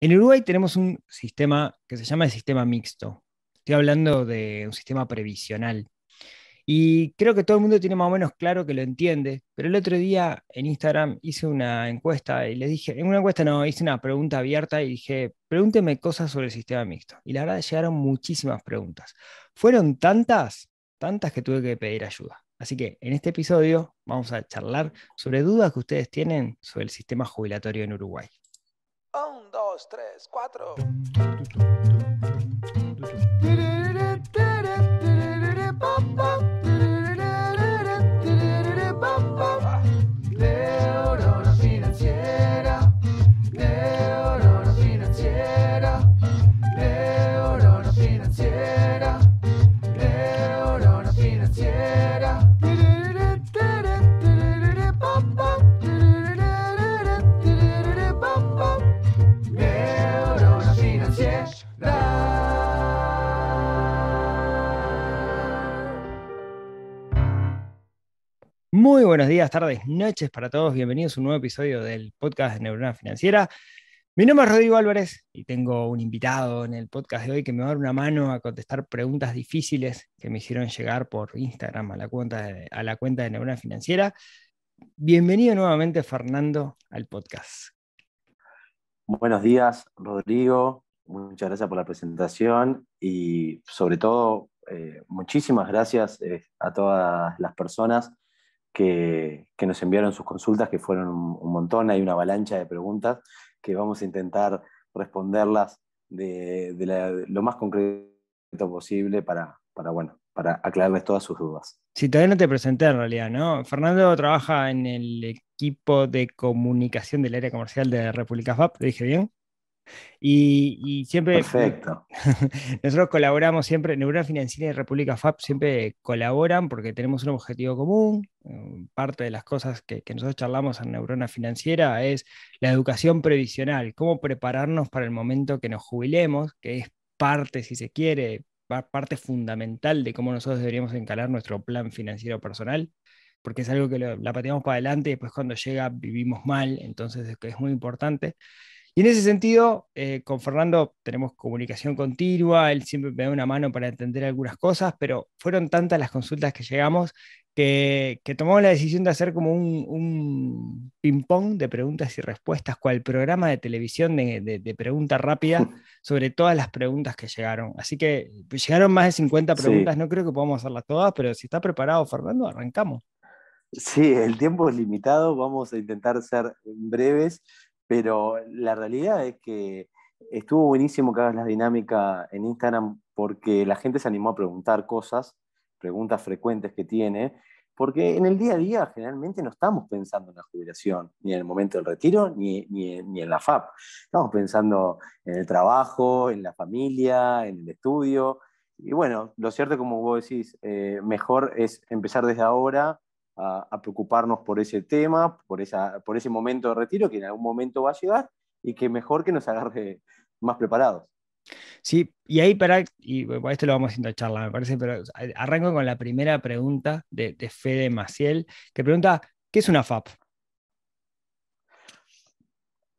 En Uruguay tenemos un sistema que se llama el sistema mixto. Estoy hablando de un sistema previsional. Y creo que todo el mundo tiene más o menos claro que lo entiende, pero el otro día en Instagram hice una encuesta y les dije, en una encuesta no, hice una pregunta abierta y dije, pregúnteme cosas sobre el sistema mixto. Y la verdad llegaron muchísimas preguntas. Fueron tantas que tuve que pedir ayuda. Así que en este episodio vamos a charlar sobre dudas que ustedes tienen sobre el sistema jubilatorio en Uruguay. Un, dos, tres, cuatro. Neurona financiera, neurona financiera, neurona financiera, neurona financiera. Neurona financiera. Muy buenos días, tardes, noches para todos. Bienvenidos a un nuevo episodio del podcast de Neurona Financiera. Mi nombre es Rodrigo Álvarez y tengo un invitado en el podcast de hoy que me va a dar una mano a contestar preguntas difíciles que me hicieron llegar por Instagram a la cuenta de Neurona Financiera. Bienvenido nuevamente, Fernando, al podcast. Buenos días, Rodrigo. Muchas gracias por la presentación y sobre todo muchísimas gracias a todas las personas que nos enviaron sus consultas, que fueron un montón. Hay una avalancha de preguntas que vamos a intentar responderlas de lo más concreto posible para aclararles todas sus dudas. Si todavía no te presenté en realidad, ¿no? Fernando trabaja en el equipo de comunicación del área comercial de República FAP, ¿lo dije bien? Y siempre, Perfecto. nosotros colaboramos siempre, Neurona Financiera y República FAP siempre colaboran porque tenemos un objetivo común. Parte de las cosas que nosotros charlamos en Neurona Financiera es la educación previsional, cómo prepararnos para el momento que nos jubilemos, que es parte, si se quiere, parte fundamental de cómo nosotros deberíamos encarar nuestro plan financiero personal, porque es algo que la pateamos para adelante y después cuando llega vivimos mal, entonces es muy importante. Y en ese sentido, con Fernando tenemos comunicación continua, él siempre me da una mano para entender algunas cosas, pero fueron tantas las consultas que llegamos que tomamos la decisión de hacer como un ping-pong de preguntas y respuestas, cual programa de televisión de pregunta rápida sobre todas las preguntas que llegaron. Así que pues, llegaron más de 50 preguntas, Sí. no creo que podamos hacerlas todas, pero si está preparado Fernando, arrancamos. Sí, el tiempo es limitado, vamos a intentar ser breves, pero la realidad es que estuvo buenísimo que hagas la dinámica en Instagram porque la gente se animó a preguntar cosas, preguntas frecuentes que tiene, porque en el día a día generalmente no estamos pensando en la jubilación, ni en el momento del retiro, ni en la FAP. Estamos pensando en el trabajo, en la familia, en el estudio. Y bueno, lo cierto, como vos decís, mejor es empezar desde ahora a preocuparnos por ese tema, por ese momento de retiro que en algún momento va a llegar y que mejor que nos agarre más preparados. Sí, y bueno, esto lo vamos haciendo charla, me parece, pero arranco con la primera pregunta de Fede Maciel, que pregunta, ¿qué es una FAP?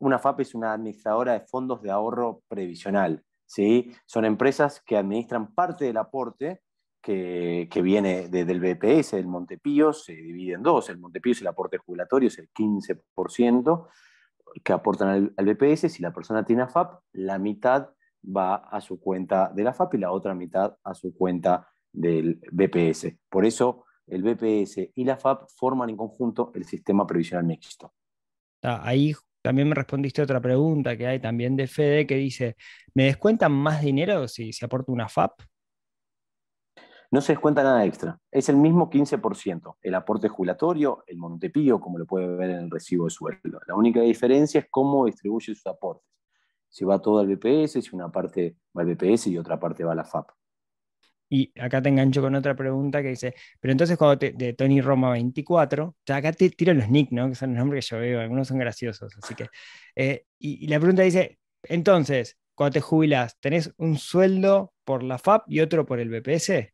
Una FAP es una administradora de fondos de ahorro previsional, ¿sí? Son empresas que administran parte del aporte que viene del BPS, del Montepío, se divide en dos. El Montepío es el aporte jubilatorio, es el 15% que aportan al BPS. Si la persona tiene AFAP, la mitad va a su cuenta de la FAP y la otra mitad a su cuenta del BPS. Por eso el BPS y la FAP forman en conjunto el sistema previsional mixto. Ahí también me respondiste a otra pregunta que hay también de Fede que dice, ¿me descuentan más dinero si aporto una FAP? No se descuenta nada extra. Es el mismo 15%. El aporte jubilatorio, el Montepío, como lo puede ver en el recibo de sueldo. La única diferencia es cómo distribuye sus aportes. Si va todo al BPS, si una parte va al BPS y otra parte va a la FAP. Y acá te engancho con otra pregunta que dice, pero entonces de Tony Roma 24, ya acá te tiro los nick, ¿no? Que son los nombres que yo veo, algunos son graciosos, así que, y la pregunta dice, entonces, cuando te jubilas, ¿tenés un sueldo por la FAP y otro por el BPS?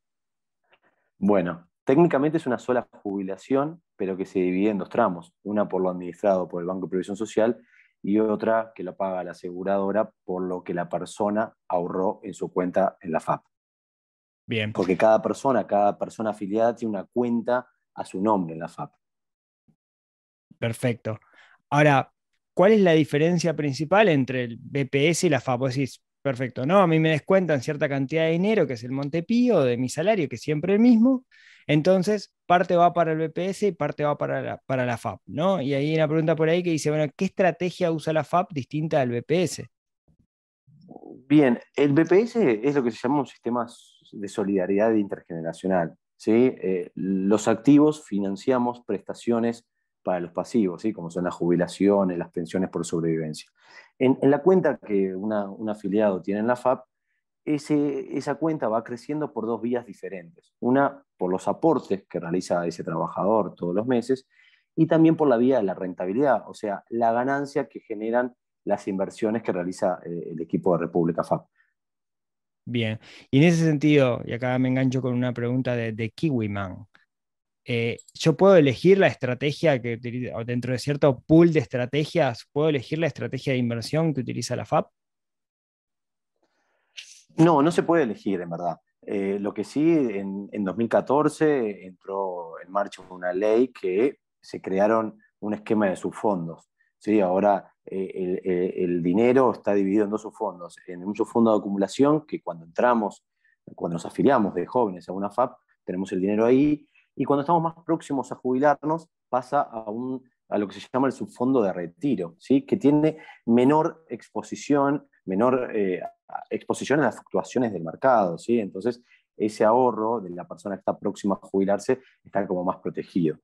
Bueno, técnicamente es una sola jubilación, pero que se divide en dos tramos. Una por lo administrado por el Banco de Previsión Social y otra que lo paga la aseguradora por lo que la persona ahorró en su cuenta en la FAP. Bien, Porque cada persona afiliada tiene una cuenta a su nombre en la FAP. perfecto. Ahora, ¿cuál es la diferencia principal entre el BPS y la FAP? Vos decís, perfecto, ¿no? A mí me descuentan cierta cantidad de dinero, que es el Montepío, de mi salario, que es siempre el mismo. Entonces, parte va para el BPS y parte va para la FAP, ¿no? Y ahí hay una pregunta por ahí que dice, bueno, ¿qué estrategia usa la FAP distinta al BPS? Bien, el BPS es lo que se llama un sistema de solidaridad intergeneracional. ¿Sí? Los activos financiamos prestaciones para los pasivos, ¿sí? Como son las jubilaciones, las pensiones por sobrevivencia. En la cuenta que un afiliado tiene en la FAP, esa cuenta va creciendo por dos vías diferentes. Una, por los aportes que realiza ese trabajador todos los meses, y también por la vía de la rentabilidad, o sea, la ganancia que generan las inversiones que realiza el equipo de República FAP. Bien, y en ese sentido, y acá me engancho con una pregunta de Kiwiman, yo puedo elegir la estrategia que utiliza, o dentro de cierto pool de estrategias, puedo elegir la estrategia de inversión que utiliza la FAP. No, no se puede elegir, en verdad. Lo que sí, en 2014 entró en marcha una ley que se crearon un esquema de subfondos. ¿Sí? Ahora el dinero está dividido en dos subfondos. En un subfondo de acumulación, que cuando nos afiliamos de jóvenes a una FAP, tenemos el dinero ahí, y cuando estamos más próximos a jubilarnos, pasa a lo que se llama el subfondo de retiro, ¿sí? Que tiene menor exposición, menor exposición a las fluctuaciones del mercado, ¿sí? Entonces, ese ahorro de la persona que está próxima a jubilarse está como más protegido.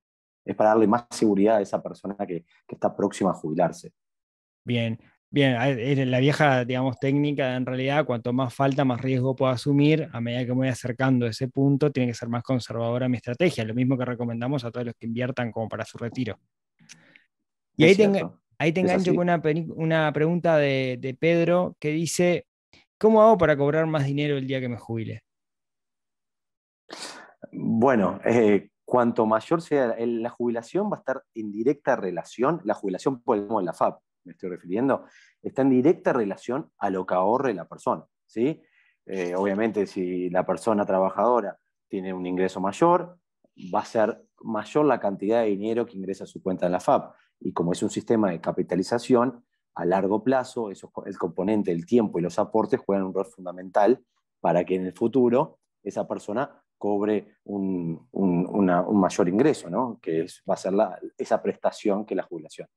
Es para darle más seguridad a esa persona que está próxima a jubilarse. Bien, bien, la vieja, digamos, técnica, en realidad, cuanto más falta, más riesgo puedo asumir. A medida que me voy acercando a ese punto, tiene que ser más conservadora mi estrategia, lo mismo que recomendamos a todos los que inviertan como para su retiro. Y Es cierto, ahí te es engancho con así. una pregunta de Pedro que dice, ¿cómo hago para cobrar más dinero el día que me jubile? Bueno, cuanto mayor sea la jubilación, va a estar en directa relación, la jubilación por el modo de la FAP, me estoy refiriendo, está en directa relación a lo que ahorre la persona, ¿sí? Obviamente, si la persona trabajadora tiene un ingreso mayor, va a ser mayor la cantidad de dinero que ingresa a su cuenta en la FAP. Y como es un sistema de capitalización, a largo plazo, el componente del tiempo y los aportes juegan un rol fundamental para que en el futuro esa persona cobre un mayor ingreso, ¿no? Va a ser esa prestación que la jubilación.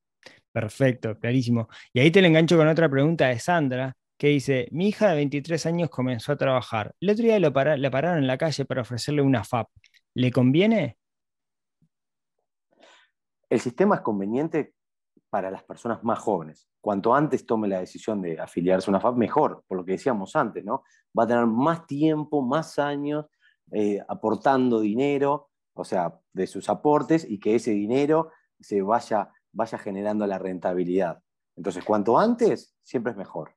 Perfecto, clarísimo. Y ahí te lo engancho con otra pregunta de Sandra, que dice, mi hija de 23 años comenzó a trabajar. El otro día la pararon en la calle para ofrecerle una FAP. ¿Le conviene? El sistema es conveniente para las personas más jóvenes. Cuanto antes tome la decisión de afiliarse a una FAP, mejor, por lo que decíamos antes, ¿no? Va a tener más tiempo, más años aportando dinero, o sea, de sus aportes, y que ese dinero se vaya generando la rentabilidad. Entonces, cuanto antes, siempre es mejor.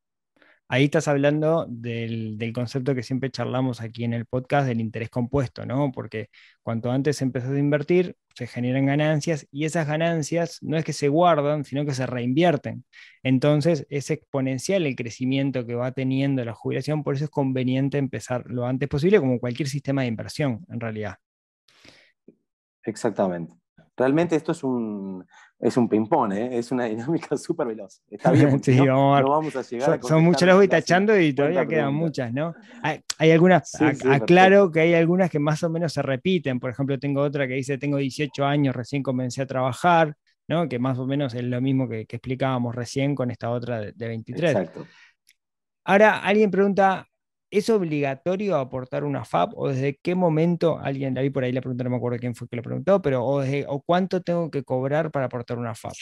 Ahí estás hablando del concepto que siempre charlamos aquí en el podcast del interés compuesto, ¿no? Porque cuanto antes empezás a invertir, se generan ganancias y esas ganancias no es que se guardan, sino que se reinvierten. Entonces es exponencial el crecimiento que va teniendo la jubilación, por eso es conveniente empezar lo antes posible, como cualquier sistema de inversión, en realidad. Exactamente. Realmente esto es un ping-pong, ¿eh? Es una dinámica súper veloz. Está bien, porque si Sí, no, vamos a ver. no vamos a llegar a Son muchas, contestar las voy las tachando y 50 todavía quedan preguntas. muchas, ¿no? Hay algunas, Sí, sí, aclaro perfecto. que hay algunas que más o menos se repiten. Por ejemplo, tengo otra que dice, tengo 18 años, recién comencé a trabajar, ¿no? Que más o menos es lo mismo que explicábamos recién con esta otra de 23. Exacto. Ahora, alguien pregunta, ¿es obligatorio aportar una FAP o desde qué momento, alguien, la vi por ahí la pregunta, no me acuerdo quién fue que lo preguntó, pero o cuánto tengo que cobrar para aportar una FAP?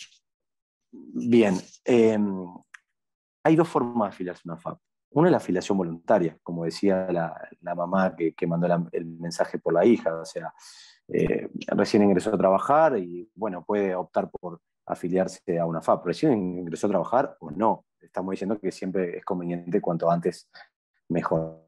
Bien. Hay dos formas de afiliarse a una FAP. Una es la afiliación voluntaria, como decía la mamá que mandó el mensaje por la hija. O sea, recién ingresó a trabajar y, bueno, puede optar por afiliarse a una FAP. Recién ingresó a trabajar o no. Estamos diciendo que siempre es conveniente, cuanto antes mejor.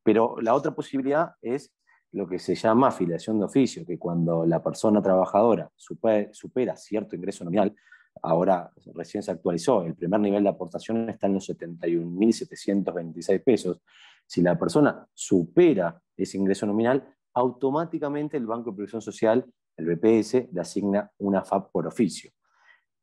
Pero la otra posibilidad es lo que se llama afiliación de oficio, que cuando la persona trabajadora supera cierto ingreso nominal, ahora recién se actualizó, el primer nivel de aportación está en los 71.726 pesos. Si la persona supera ese ingreso nominal, automáticamente el Banco de Previsión Social, el BPS, le asigna una FAP por oficio.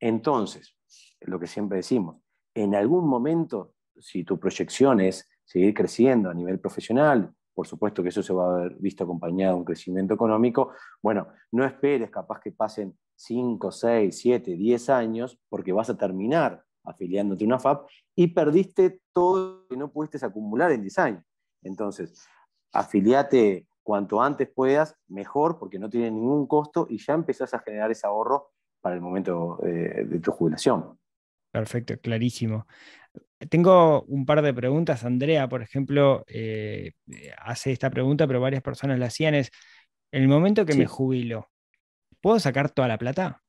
Entonces, lo que siempre decimos, en algún momento, si tu proyección es seguir creciendo a nivel profesional, por supuesto que eso se va a ver visto acompañado de un crecimiento económico, bueno, no esperes capaz que pasen 5, 6, 7, 10 años, porque vas a terminar afiliándote a una FAP y perdiste todo lo que no pudiste acumular en 10 años. Entonces, afiliate cuanto antes puedas, mejor, porque no tiene ningún costo y ya empezás a generar ese ahorro para el momento de tu jubilación. Perfecto, clarísimo. Tengo un par de preguntas. Andrea, por ejemplo, hace esta pregunta, pero varias personas la hacían, es, en el momento que me Sí, jubilo, ¿puedo sacar toda la plata?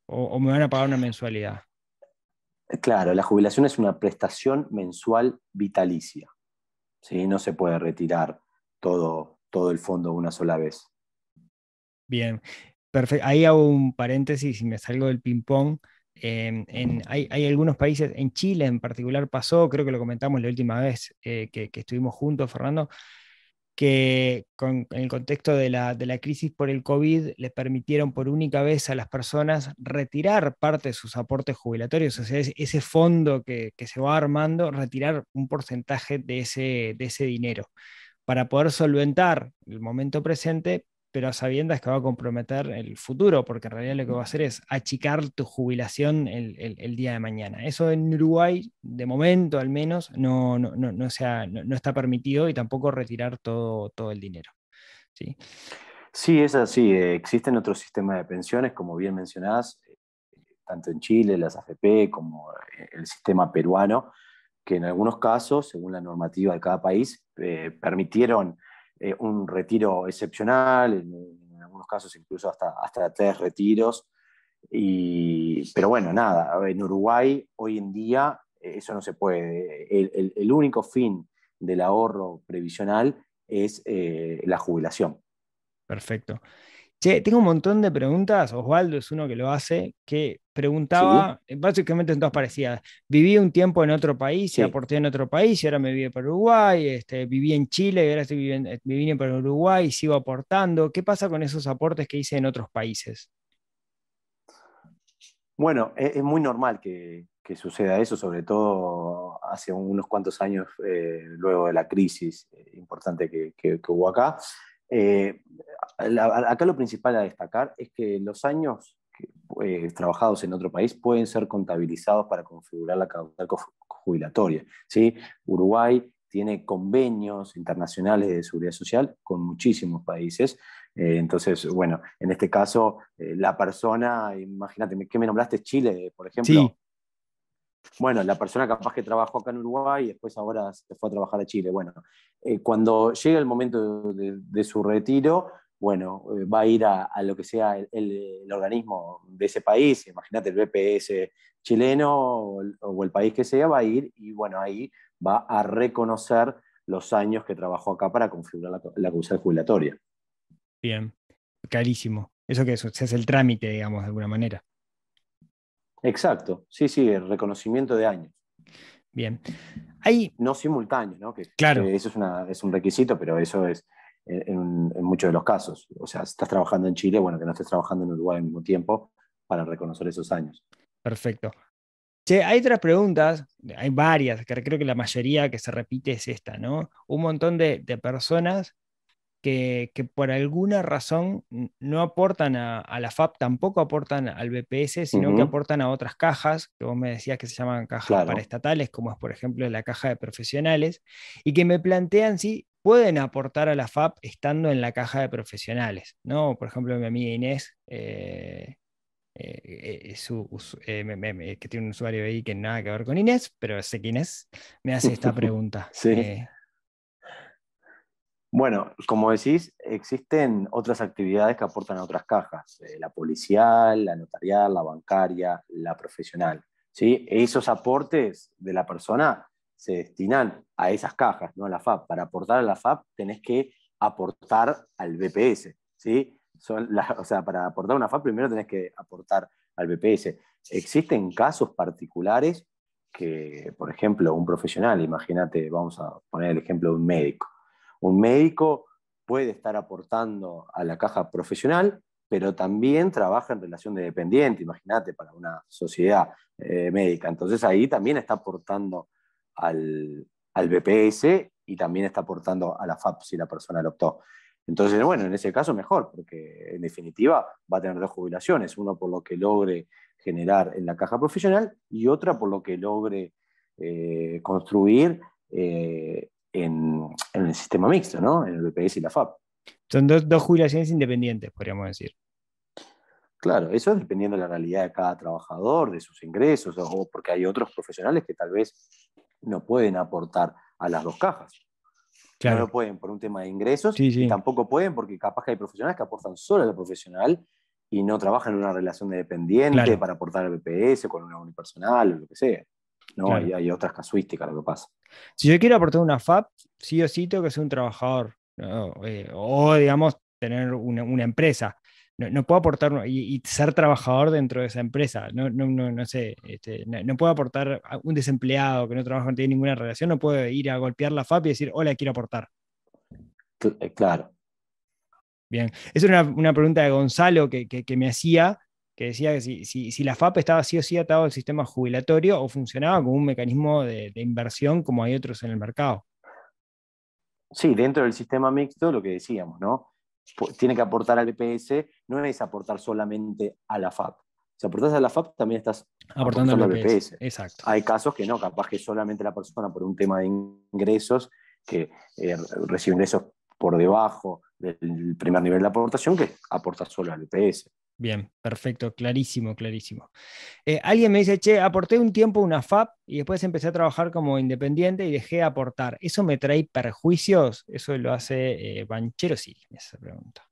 O me van a pagar una mensualidad? claro, la jubilación es una prestación mensual vitalicia. ¿Sí? No se puede retirar todo el fondo una sola vez. Bien, perfecto. Ahí hago un paréntesis y me salgo del ping-pong. Hay algunos países, en Chile en particular pasó, creo que lo comentamos la última vez que estuvimos juntos, Fernando, que en el contexto de la crisis por el COVID le permitieron por única vez a las personas retirar parte de sus aportes jubilatorios, o sea, ese fondo que se va armando, retirar un porcentaje de ese dinero para poder solventar el momento presente, pero a sabiendas que va a comprometer el futuro, porque en realidad lo que va a hacer es achicar tu jubilación el día de mañana. Eso en Uruguay, de momento al menos, no está permitido y tampoco retirar todo el dinero. ¿Sí? Sí, es así. Existen otros sistemas de pensiones, como bien mencionás, tanto en Chile, las AFP, como el sistema peruano, que en algunos casos, según la normativa de cada país, permitieron un retiro excepcional, en algunos casos incluso hasta 3 retiros. Pero bueno, nada, en Uruguay hoy en día eso no se puede. El único fin del ahorro previsional es la jubilación. Perfecto. Che, tengo un montón de preguntas. Osvaldo es uno que lo hace, que ¿Sí? preguntaba, básicamente en todas parecidas. Viví un tiempo en otro país y Sí. aporté en otro país y ahora me viví para Uruguay. Viví en Chile y ahora me vine para Uruguay y sigo aportando. ¿Qué pasa con esos aportes que hice en otros países? Bueno, es muy normal que suceda eso, sobre todo hace unos cuantos años, luego de la crisis importante que hubo acá. Eh, Acá lo principal a destacar es que los años trabajados en otro país pueden ser contabilizados para configurar la caudal jubilatoria. ¿Sí? Uruguay tiene convenios internacionales de seguridad social con muchísimos países. Entonces, bueno, en este caso, la persona, imagínate, ¿qué me nombraste? Chile, por Sí, ejemplo. Bueno, la persona capaz que trabajó acá en Uruguay y después ahora se fue a trabajar a Chile. Bueno, cuando llegue el momento de su retiro, bueno, va a ir a lo que sea el organismo de ese país, imagínate el BPS chileno o el país que sea, va a ir y bueno, ahí va a reconocer los años que trabajó acá para configurar la causal jubilatoria. bien, clarísimo. Eso que se hace el trámite, digamos, de alguna manera. Exacto, sí, sí, el reconocimiento de años. Bien. Hay, No simultáneo, ¿no? claro, Que eso es un requisito, pero eso es en muchos de los casos. O sea, si estás trabajando en Chile, bueno, que no estés trabajando en Uruguay al mismo tiempo para reconocer esos años. perfecto. Che, hay otras preguntas, hay varias, que creo que la mayoría que se repite es esta, ¿no? Un montón de personas que por alguna razón no aportan a la FAP, tampoco aportan al BPS, sino que Ujú, aportan a otras cajas, que vos me decías que se llaman cajas claro. paraestatales, como es por ejemplo la caja de profesionales, y que me plantean si pueden aportar a la FAP estando en la caja de profesionales, ¿no? Por ejemplo, mi amiga Inés, que tiene un usuario ahí que nada que ver con Inés, pero sé quién es, me hace esta pregunta. Sí. Bueno, como decís, existen otras actividades que aportan a otras cajas, la policial, la notarial, la bancaria, la profesional. ¿Sí? Esos aportes de la persona se destinan a esas cajas, no a la FAP. Para aportar a la FAP tenés que aportar al BPS. ¿Sí? O sea, para aportar a una FAP primero tenés que aportar al BPS. Existen casos particulares que, por ejemplo, un profesional, imagínate, vamos a poner el ejemplo de un médico. Un médico puede estar aportando a la caja profesional, pero también trabaja en relación de dependiente, imagínate, para una sociedad médica. Entonces ahí también está aportando al BPS y también está aportando a la FAP si la persona lo optó. Entonces, bueno, en ese caso mejor, porque en definitiva va a tener dos jubilaciones, uno por lo que logre generar en la caja profesional y otra por lo que logre construir en el sistema mixto, ¿no? En el BPS y la FAP. Son dos jubilaciones independientes, podríamos decir. Claro, eso es dependiendo de la realidad de cada trabajador, de sus ingresos, o porque hay otros profesionales que tal vez no pueden aportar a las dos cajas. No Claro, lo pueden por un tema de ingresos sí, y sí, tampoco pueden porque capaz que hay profesionales que aportan solo a la profesional y no trabajan en una relación de dependiente claro, para aportar al BPS con una unipersonal o lo que sea. No, claro. hay otras casuísticas lo que pasa. Si yo quiero aportar una FAP, sí o sí tengo que ser un trabajador, ¿no? O digamos, tener una empresa. No puedo aportar y ser trabajador dentro de esa empresa. No sé, no puedo aportar a un desempleado que no trabaja, no tiene ninguna relación, no puedo ir a golpear la FAP y decir, hola, quiero aportar. Claro. Bien, esa era una pregunta de Gonzalo que me hacía, que decía que si la FAP estaba sí o sí atado al sistema jubilatorio o funcionaba como un mecanismo de inversión como hay otros en el mercado. Sí, dentro del sistema mixto, lo que decíamos, ¿no? Tiene que aportar al BPS, no es aportar solamente a la FAP. Si aportas a la FAP, también estás Aportando al aportando al BPS. BPS. Exacto. Hay casos que no, capaz que solamente la persona por un tema de ingresos, que recibe ingresos por debajo del primer nivel de aportación, que aporta solo al BPS. Bien, perfecto, clarísimo, clarísimo. Alguien me dice, che, aporté un tiempo una FAP y después empecé a trabajar como independiente y dejé de aportar. ¿Eso me trae perjuicios? Eso lo hace Banchero, sí, esa pregunta.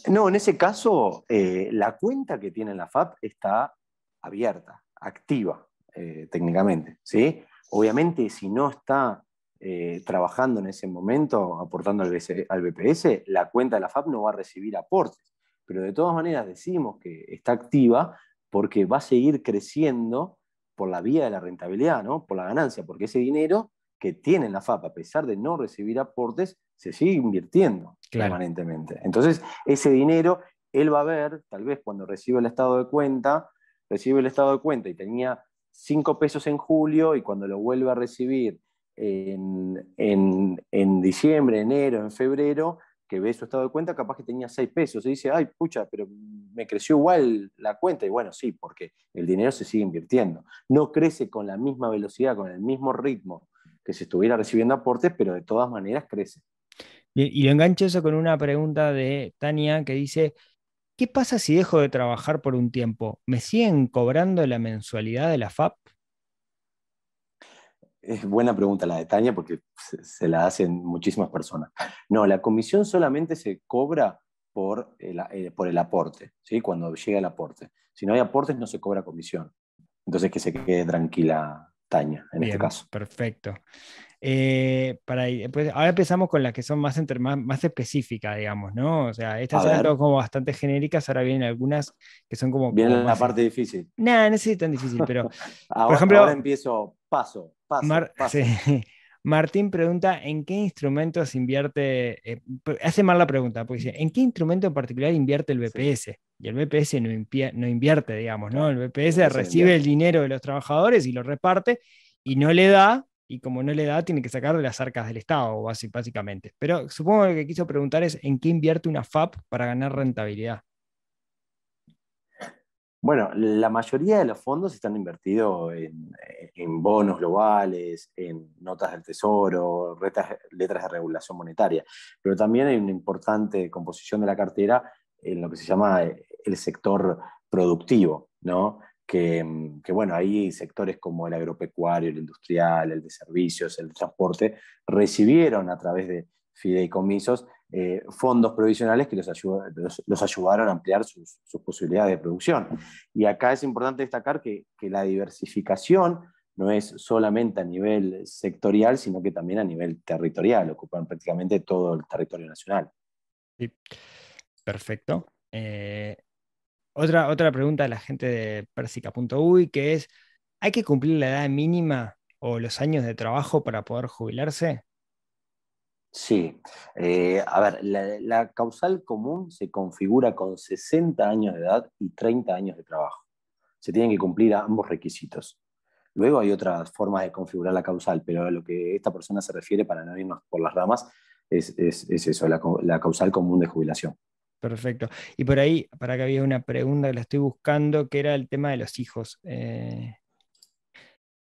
No, en ese caso, la cuenta que tiene la FAP está abierta, activa, técnicamente, ¿sí? Obviamente, si no está trabajando en ese momento, aportando al BPS, la cuenta de la FAP no va a recibir aportes. Pero de todas maneras decimos que está activa porque va a seguir creciendo por la vía de la rentabilidad, ¿no? Por la ganancia, porque ese dinero que tiene la FAP, a pesar de no recibir aportes, se sigue invirtiendo Claro, permanentemente. Entonces, ese dinero, él va a ver, tal vez cuando recibe el estado de cuenta y tenía 5 pesos en julio y cuando lo vuelve a recibir en diciembre, enero, en febrero, que ve su estado de cuenta, capaz que tenía 6 pesos y dice, ay, pucha, pero me creció igual la cuenta. Y bueno, sí, porque el dinero se sigue invirtiendo. No crece con la misma velocidad, con el mismo ritmo que si estuviera recibiendo aportes, pero de todas maneras crece. bien, y lo engancho eso con una pregunta de Tania que dice, ¿qué pasa si dejo de trabajar por un tiempo? ¿Me siguen cobrando la mensualidad de la FAP? Es buena pregunta la de Tania porque se la hacen muchísimas personas. No, la comisión solamente se cobra por el aporte, ¿sí? Cuando llega el aporte. Si no hay aportes, no se cobra comisión. Entonces, que se quede tranquila Tania en este Bien, caso. perfecto. Pues, ahora empezamos con las que son más específicas, digamos, ¿no? O sea, A estas eran ver, todas como bastante genéricas, ahora vienen algunas que son como viene la más... parte difícil. Nada, no es tan difícil, pero, por Ahora ejemplo, empiezo paso, paso, Sí, paso. Martín pregunta, ¿en qué instrumentos invierte? Hace mal la pregunta, porque dice, ¿en qué instrumento en particular invierte el Sí, BPS? Y el BPS no invierte, digamos, ¿no? El claro. El BPS BPS no recibe el invierte. dinero de los trabajadores y lo reparte y no le da, y como no le da, tiene que sacar de las arcas del Estado, básicamente. Pero supongo que lo que quiso preguntar es, ¿en qué invierte una FAP para ganar rentabilidad? Bueno, la mayoría de los fondos están invertidos en bonos globales, en notas del tesoro, letras de regulación monetaria, pero también hay una importante composición de la cartera en lo que se llama el sector productivo, ¿no? Bueno, ahí sectores como el agropecuario, el industrial, el de servicios, el de transporte, recibieron a través de fideicomisos fondos provisionales que los ayudaron a ampliar sus posibilidades de producción. Y acá es importante destacar que la diversificación no es solamente a nivel sectorial, sino que también a nivel territorial, ocupan prácticamente todo el territorio nacional. Sí, perfecto. Otra pregunta de la gente de Persica.uy, que es, ¿hay que cumplir la edad mínima o los años de trabajo para poder jubilarse? Sí, a ver, la causal común se configura con 60 años de edad y 30 años de trabajo. Se tienen que cumplir ambos requisitos. Luego hay otras formas de configurar la causal, pero a lo que esta persona se refiere, para no irnos por las ramas, es eso, la causal común de jubilación. Perfecto. Y por ahí, para que había una pregunta que la estoy buscando, que era el tema de los hijos.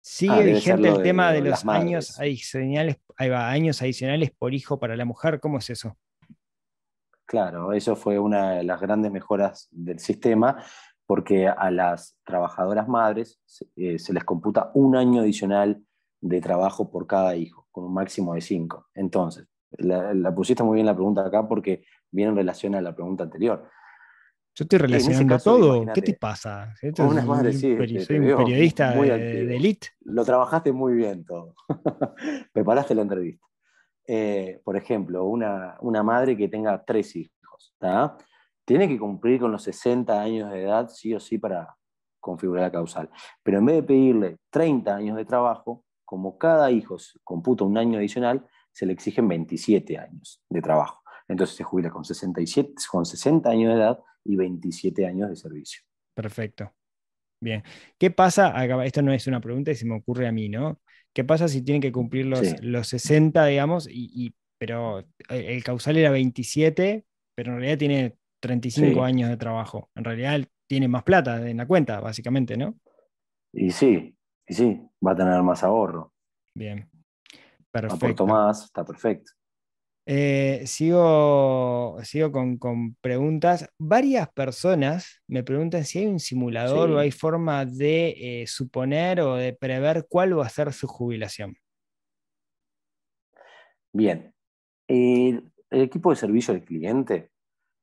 ¿Sigue Debe ser vigente lo el de tema de las los años madres. adicionales, ahí va, años adicionales por hijo para la mujer? ¿Cómo es eso? Claro, eso fue una de las grandes mejoras del sistema, porque a las trabajadoras madres se les computa un año adicional de trabajo por cada hijo, con un máximo de 5. Entonces, la pusiste muy bien la pregunta acá porque viene en relación a la pregunta anterior. Yo estoy En ese relacionando caso, todo. ¿Qué te imagínate, pasa? Esto es una madre, sí, soy te un veo periodista muy de activo. élite. Lo trabajaste muy bien todo. Preparaste la entrevista. Por ejemplo, una madre que tenga 3 hijos, ¿tá? Tiene que cumplir con los 60 años de edad, sí o sí, para configurar la causal. Pero en vez de pedirle 30 años de trabajo, como cada hijo computa un año adicional, se le exigen 27 años de trabajo. Entonces se jubila con 67, con 60 años de edad y 27 años de servicio. Perfecto. Bien. ¿Qué pasa? Acá, esto no es una pregunta y se me ocurre a mí, ¿no? ¿Qué pasa si tienen que cumplir Sí, los 60, digamos, pero el causal era 27, pero en realidad tiene 35 sí. años de trabajo? En realidad él tiene más plata en la cuenta, básicamente, ¿no? Sí, y sí, va a tener más ahorro. Bien, Aportó perfecto. más, está perfecto. Sigo con preguntas. Varias personas me preguntan si hay un simulador o hay Sí. forma de suponer o de prever cuál va a ser su jubilación. Bien, el equipo de servicio al cliente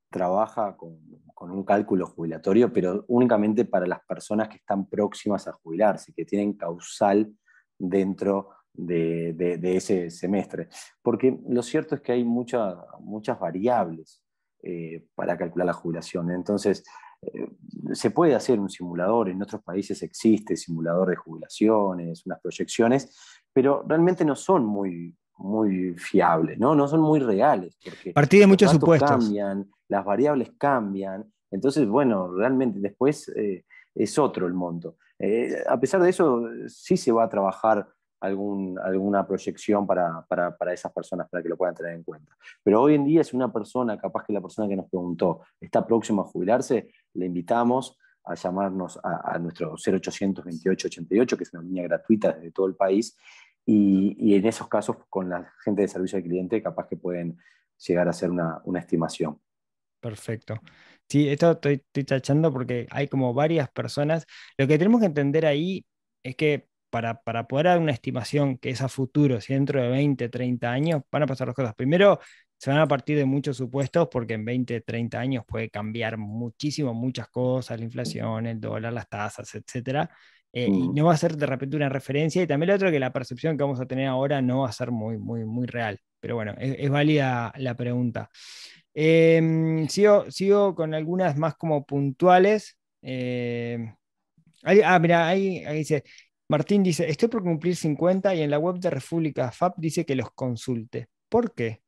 trabaja con un cálculo jubilatorio, pero únicamente para las personas que están próximas a jubilarse, que tienen causal dentro de ese semestre. Porque lo cierto es que hay muchas variables para calcular la jubilación. Entonces, eh, se puede hacer un simulador, en otros países existe simulador de jubilaciones, unas proyecciones, pero realmente no son muy fiables, ¿no? No son muy reales, porque Partí de los muchos datos supuestos. cambian, las variables cambian, entonces, bueno, realmente después es otro el monto. A pesar de eso, sí se va a trabajar alguna proyección para esas personas, para que lo puedan tener en cuenta. Pero hoy en día, si una persona, capaz que la persona que nos preguntó, está próxima a jubilarse, le invitamos a llamarnos a nuestro 0800 28 88, que es una línea gratuita desde todo el país, y en esos casos, con la gente de servicio al cliente, capaz que pueden llegar a hacer una estimación. Perfecto. Sí, esto estoy tachando porque hay como varias personas. Lo que tenemos que entender ahí es que para poder dar una estimación que es a futuro, si dentro de 20, 30 años, van a pasar dos cosas. Primero, se van a partir de muchos supuestos porque en 20, 30 años puede cambiar muchísimo, muchas cosas, la inflación, el dólar, las tasas, etcétera. Y Mm. no va a ser de repente una referencia. Y también lo otro que la percepción que vamos a tener ahora no va a ser muy real. Pero bueno, es válida la pregunta. Sigo con algunas más como puntuales. Mira, ahí dice, Martín dice, estoy por cumplir 50 y en la web de República FAP dice que los consulte. ¿Por qué?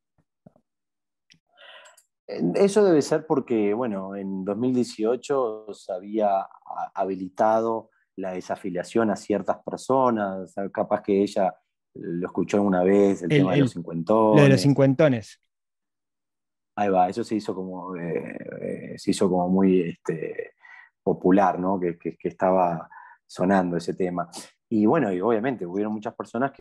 Eso debe ser porque, bueno, en 2018 se había habilitado la desafiliación a ciertas personas, o sea, capaz que ella lo escuchó alguna vez, el El, tema de los el- lo de los cincuentones. cincuentones. Ahí va, eso se hizo como muy popular, ¿no? Que estaba sonando ese tema. Y bueno, y obviamente hubieron muchas personas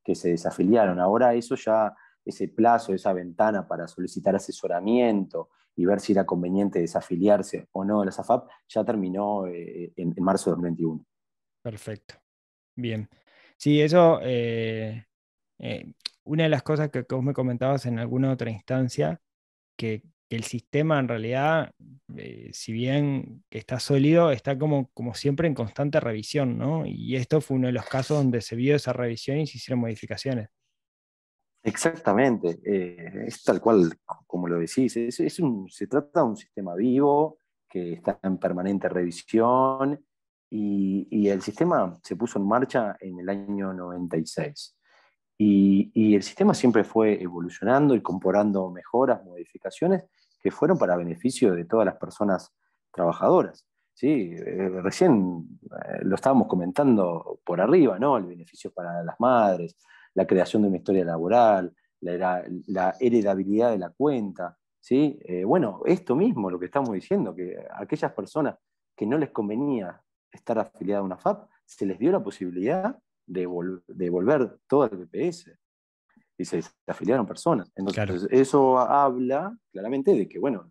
que se desafiliaron. Ahora eso ya, ese plazo, esa ventana para solicitar asesoramiento y ver si era conveniente desafiliarse o no de la SAFAP, ya terminó en marzo de 2021. Perfecto. Bien. Sí, eso, eh, una de las cosas que vos me comentabas en alguna otra instancia que el sistema en realidad, si bien que está sólido, está como siempre en constante revisión, ¿no? Y esto fue uno de los casos donde se vio esa revisión y se hicieron modificaciones. Exactamente, es tal cual como lo decís, se trata de un sistema vivo que está en permanente revisión y el sistema se puso en marcha en el año 96. Y el sistema siempre fue evolucionando y incorporando mejoras, modificaciones que fueron para beneficio de todas las personas trabajadoras. ¿Sí? Recién lo estábamos comentando por arriba, ¿no? El beneficio para las madres, la creación de una historia laboral, la heredabilidad de la cuenta. ¿Sí? Bueno, esto mismo, lo que estamos diciendo, que a aquellas personas que no les convenía estar afiliadas a una FAP, se les dio la posibilidad de devolver todo el BPS y se afiliaron personas. Entonces, Claro. eso habla claramente de que, bueno,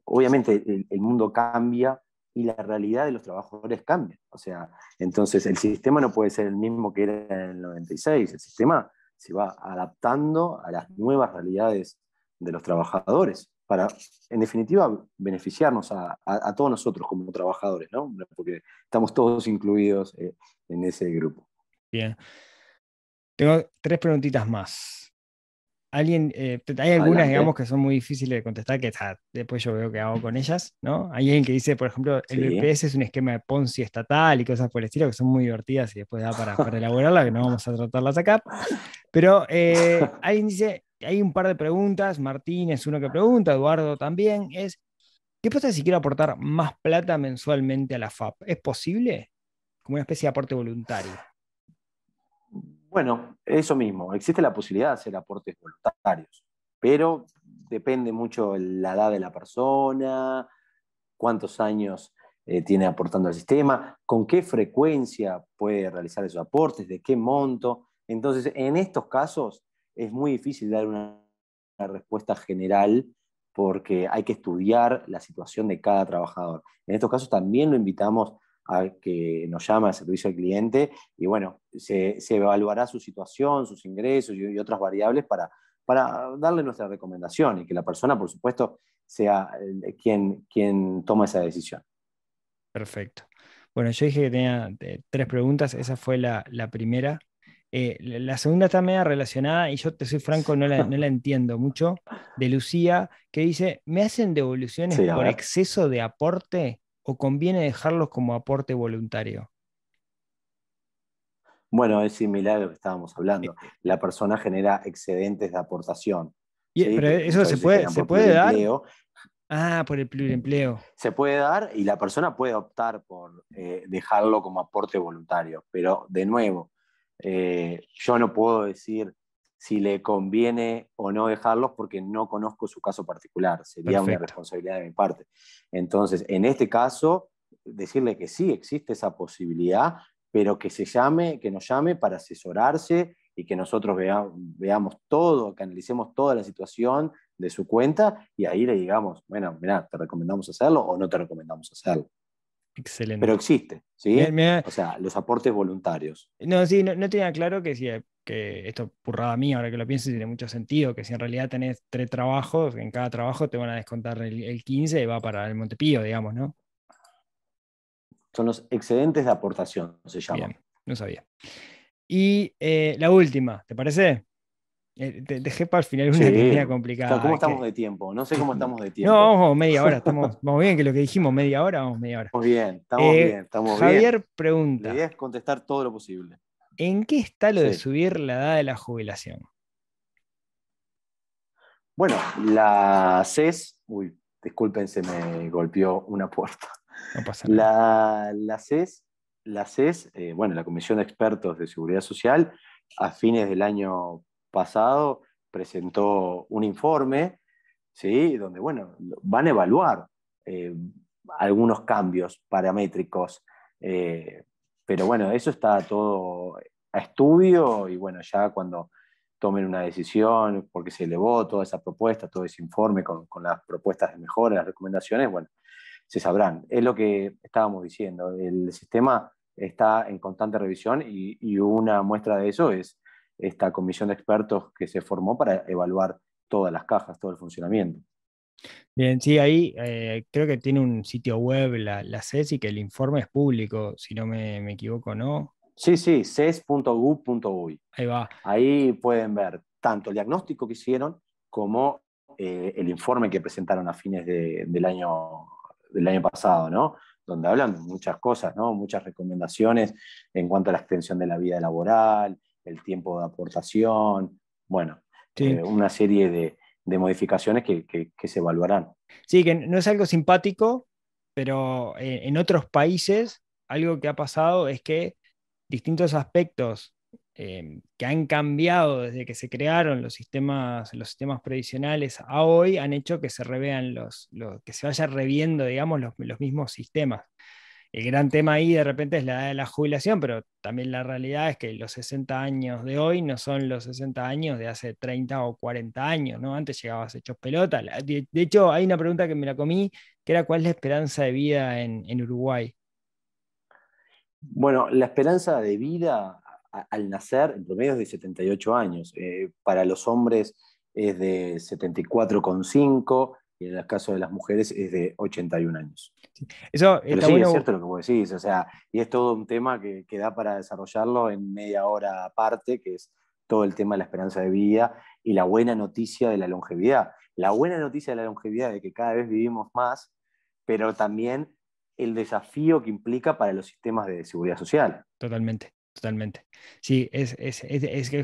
obviamente el mundo cambia y la realidad de los trabajadores cambia. O sea, entonces el sistema no puede ser el mismo que era en el 96. El sistema se va adaptando a las nuevas realidades de los trabajadores para, en definitiva, beneficiarnos a todos nosotros como trabajadores, ¿no? Porque estamos todos incluidos en ese grupo. Bien. Tengo 3 preguntitas más. Hay algunas, digamos, Adelante. que son muy difíciles de contestar, que después yo veo qué hago con ellas, ¿no? Hay alguien que dice, por ejemplo, el Sí. BPS es un esquema de Ponzi estatal y cosas por el estilo, que son muy divertidas y después da para elaborarla, que no vamos a tratarlas acá. Pero alguien dice, hay un par de preguntas, Martín es uno que pregunta, Eduardo también, ¿qué pasa si quiero aportar más plata mensualmente a la FAP? ¿Es posible? Como una especie de aporte voluntario. Bueno, eso mismo, existe la posibilidad de hacer aportes voluntarios, pero depende mucho la edad de la persona, cuántos años tiene aportando al sistema, con qué frecuencia puede realizar esos aportes, de qué monto. Entonces, en estos casos es muy difícil dar una respuesta general porque hay que estudiar la situación de cada trabajador. En estos casos también lo invitamos a que nos llame al servicio al cliente y bueno, se evaluará su situación, sus ingresos y otras variables para darle nuestra recomendación y que la persona, por supuesto, sea quien toma esa decisión. Perfecto. Bueno, yo dije que tenía 3 preguntas, esa fue la primera. La segunda está media relacionada y yo te soy franco, no la entiendo mucho, de Lucía, que dice, ¿me hacen devoluciones Sí, a por ver. exceso de aporte o conviene dejarlos como aporte voluntario? Bueno, es similar a lo que estábamos Eh, hablando. eh, La persona genera excedentes de aportación, ¿sí? pero Que eso muchas se veces puede, generan se por puede dar. pluriempleo. Ah, por el pluriempleo. Se puede dar y la persona puede optar por dejarlo como aporte voluntario, pero de nuevo, yo no puedo decir si le conviene o no dejarlos porque no conozco su caso particular, sería una Perfecto. responsabilidad de mi parte. Entonces, en este caso, decirle que sí existe esa posibilidad, pero que nos llame para asesorarse y que nosotros veamos todo, que analicemos toda la situación de su cuenta y ahí le digamos, bueno, mira, te recomendamos hacerlo o no te recomendamos hacerlo. Pero Excelente. existe, Me- ¿sí? me- O sea, los aportes voluntarios. no, sí, no tenía claro que, sí, que esto, burrada mía, ahora que lo pienso, tiene mucho sentido, que si en realidad tenés 3 trabajos, en cada trabajo te van a descontar el 15 y va para el Montepío, digamos, ¿no? Son los excedentes de aportación, se llaman. Bien, no sabía. Y la última, ¿te parece? Dejé para el final una que es Sí, media ¿cómo complicada. estamos de tiempo? No sé cómo estamos de No, tiempo. vamos media hora, vamos bien, que lo que dijimos, media hora, vamos media hora. Estamos bien, estamos bien, estamos bien. Javier La pregunta, idea es contestar todo lo posible. ¿en qué está lo de Sí. subir la edad de la jubilación? Bueno, la CES, uy, disculpen, se me golpeó una puerta. No pasa nada. La CES, bueno, la Comisión de Expertos de Seguridad Social, a fines del año pasado presentó un informe, ¿sí? Donde, bueno, van a evaluar eh, algunos cambios paramétricos, eh, pero bueno, eso está todo a estudio y bueno, ya cuando tomen una decisión, porque se elevó toda esa propuesta, todo ese informe con las propuestas de mejora, las recomendaciones, bueno, se sabrán. Es lo que estábamos diciendo, el sistema está en constante revisión y una muestra de eso es esta comisión de expertos que se formó para evaluar todas las cajas, todo el funcionamiento. Bien, sí, ahí creo que tiene un sitio web la CES y que el informe es público, si no me equivoco, ¿no? Sí, ces.gov.uy. Ahí va. Ahí pueden ver tanto el diagnóstico que hicieron como el informe que presentaron a fines del año del año pasado, ¿no? Donde hablan de muchas cosas, ¿no? Muchas recomendaciones en cuanto a la extensión de la vida laboral, el tiempo de aportación, bueno, Sí. una serie de modificaciones que se evaluarán. Sí, que no es algo simpático, pero en otros países algo que ha pasado es que distintos aspectos que han cambiado desde que se crearon los sistemas previsionales a hoy han hecho que se revean que se vaya reviendo, digamos, los mismos sistemas. El gran tema ahí de repente es la edad de la jubilación, pero también la realidad es que los 60 años de hoy no son los 60 años de hace 30 o 40 años, ¿no? Antes llegabas hechos pelota. De hecho, hay una pregunta que me la comí, que era ¿cuál es la esperanza de vida en Uruguay? Bueno, la esperanza de vida al nacer en promedio es de 78 años. Para los hombres es de 74,5 y en el caso de las mujeres es de 81 años. Eso Pero está sí, es bueno. cierto lo que vos decís, o sea, y es todo un tema que da para desarrollarlo en media hora aparte, que es todo el tema de la esperanza de vida y la buena noticia de la longevidad. La buena noticia de la longevidad de que cada vez vivimos más, pero también el desafío que implica para los sistemas de seguridad social. Totalmente, totalmente. Sí, es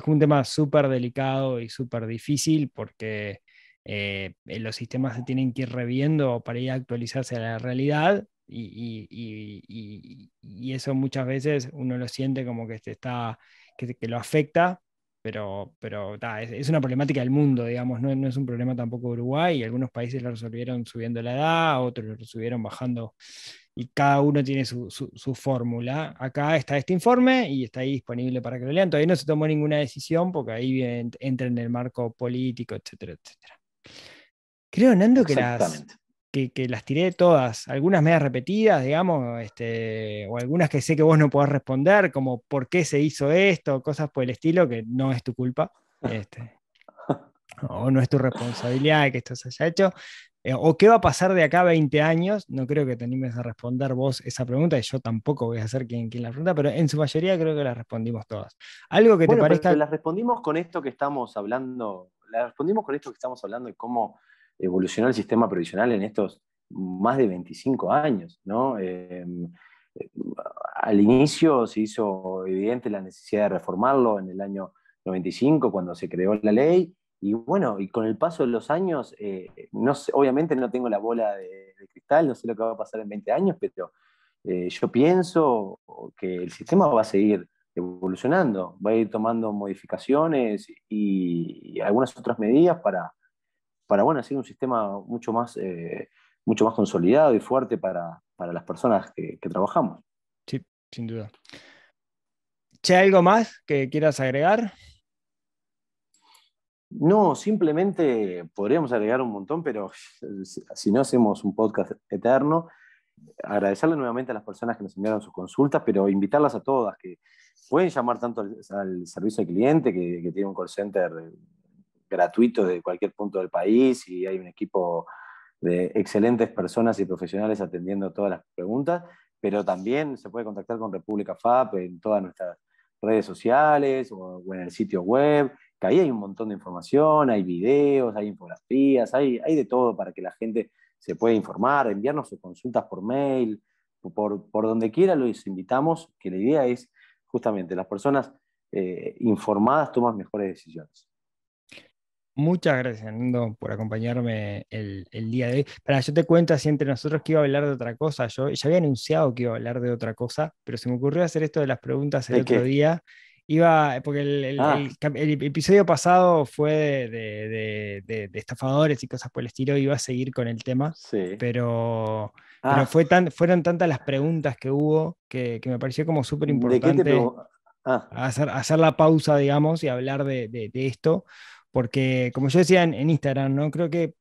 un tema súper delicado y súper difícil porque los sistemas se tienen que ir reviendo para ir a actualizarse a la realidad y eso muchas veces uno lo siente como que, que lo afecta, pero es una problemática del mundo, digamos, no es un problema tampoco de Uruguay, y algunos países lo resolvieron subiendo la edad, otros lo resolvieron bajando y cada uno tiene su fórmula. Acá está este informe y está ahí disponible para que lo lean. Todavía no se tomó ninguna decisión porque ahí entra en el marco político, etcétera, etcétera. Creo, Nando, Exactamente. que las tiré todas, algunas medias repetidas, digamos, o algunas que sé que vos no podés responder, como por qué se hizo esto, cosas por el estilo, que no es tu culpa. Este, o no es tu responsabilidad de que esto se haya hecho, o qué va a pasar de acá a 20 años, no creo que te animes a responder vos esa pregunta, y yo tampoco voy a ser quien la pregunta, pero en su mayoría creo que la respondimos todas. Algo que te Bueno, pero parezca, las respondimos con esto que estamos hablando, la respondimos con esto que estamos hablando de cómo evolucionó el sistema previsional en estos más de 25 años, ¿no? Al inicio se hizo evidente la necesidad de reformarlo en el año 95, cuando se creó la ley, y bueno, y con el paso de los años, no sé, obviamente no tengo la bola de cristal, no sé lo que va a pasar en 20 años, pero yo pienso que el sistema va a seguir evolucionando, va a ir tomando modificaciones y algunas otras medidas para bueno, hacer un sistema mucho más consolidado y fuerte para las personas que trabajamos. sí, sin duda. Che, ¿algo más que quieras agregar? No, simplemente podríamos agregar un montón, pero si no hacemos un podcast eterno, agradecerle nuevamente a las personas que nos enviaron sus consultas, pero invitarlas a todas, que pueden llamar tanto al servicio al cliente, que tiene un call center gratuito de cualquier punto del país y hay un equipo de excelentes personas y profesionales atendiendo todas las preguntas, pero también se puede contactar con República FAP en todas nuestras redes sociales o en el sitio web, que ahí hay un montón de información, hay videos, hay infografías, hay de todo para que la gente se pueda informar, enviarnos sus consultas por mail, por donde quiera los invitamos, que la idea es justamente las personas informadas toman mejores decisiones. Muchas gracias, Nando, por acompañarme el día de hoy. Para, yo te cuento así entre nosotros que iba a hablar de otra cosa. Yo ya había anunciado que iba a hablar de otra cosa, pero se me ocurrió hacer esto de las preguntas el ¿De otro qué? día. Porque Ah, el episodio pasado fue de estafadores y cosas por el estilo, iba a seguir con el tema, sí. pero Ah, fueron tantas las preguntas que hubo que me pareció como súper ¿de qué te importante pregunto? Ah, hacer la pausa, digamos, y hablar de esto, porque como yo decía en Instagram, ¿no? Creo que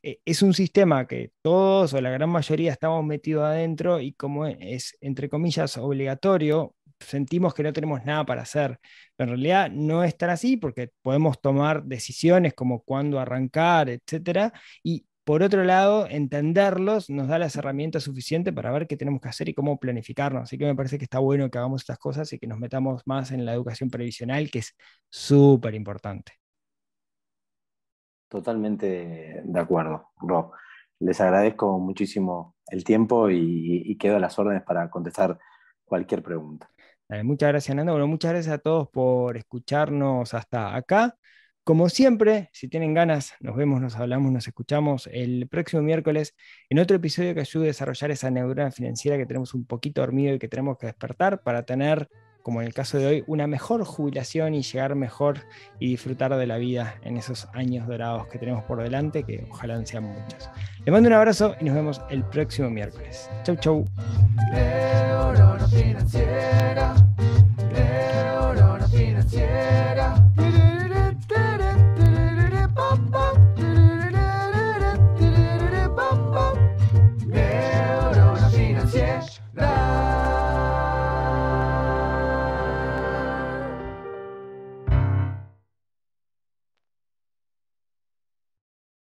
es un sistema que todos o la gran mayoría estamos metidos adentro y como es, entre comillas, obligatorio, sentimos que no tenemos nada para hacer. Pero en realidad no es tan así porque podemos tomar decisiones como cuándo arrancar, etcétera, y por otro lado, entenderlos nos da las herramientas suficientes para ver qué tenemos que hacer y cómo planificarnos. Así que me parece que está bueno que hagamos estas cosas y que nos metamos más en la educación previsional, que es súper importante. totalmente de acuerdo, Rob. Les agradezco muchísimo el tiempo y quedo a las órdenes para contestar cualquier pregunta. Dale, muchas gracias, Nando. Bueno, muchas gracias a todos por escucharnos hasta acá. Como siempre, si tienen ganas, nos vemos, nos hablamos, nos escuchamos el próximo miércoles en otro episodio que ayude a desarrollar esa neurona financiera que tenemos un poquito dormido y que tenemos que despertar para tener, como en el caso de hoy, una mejor jubilación y llegar mejor y disfrutar de la vida en esos años dorados que tenemos por delante, que ojalá sean muchos. Les mando un abrazo y nos vemos el próximo miércoles. Chau, chau. Neurona financiera, neurona financiera.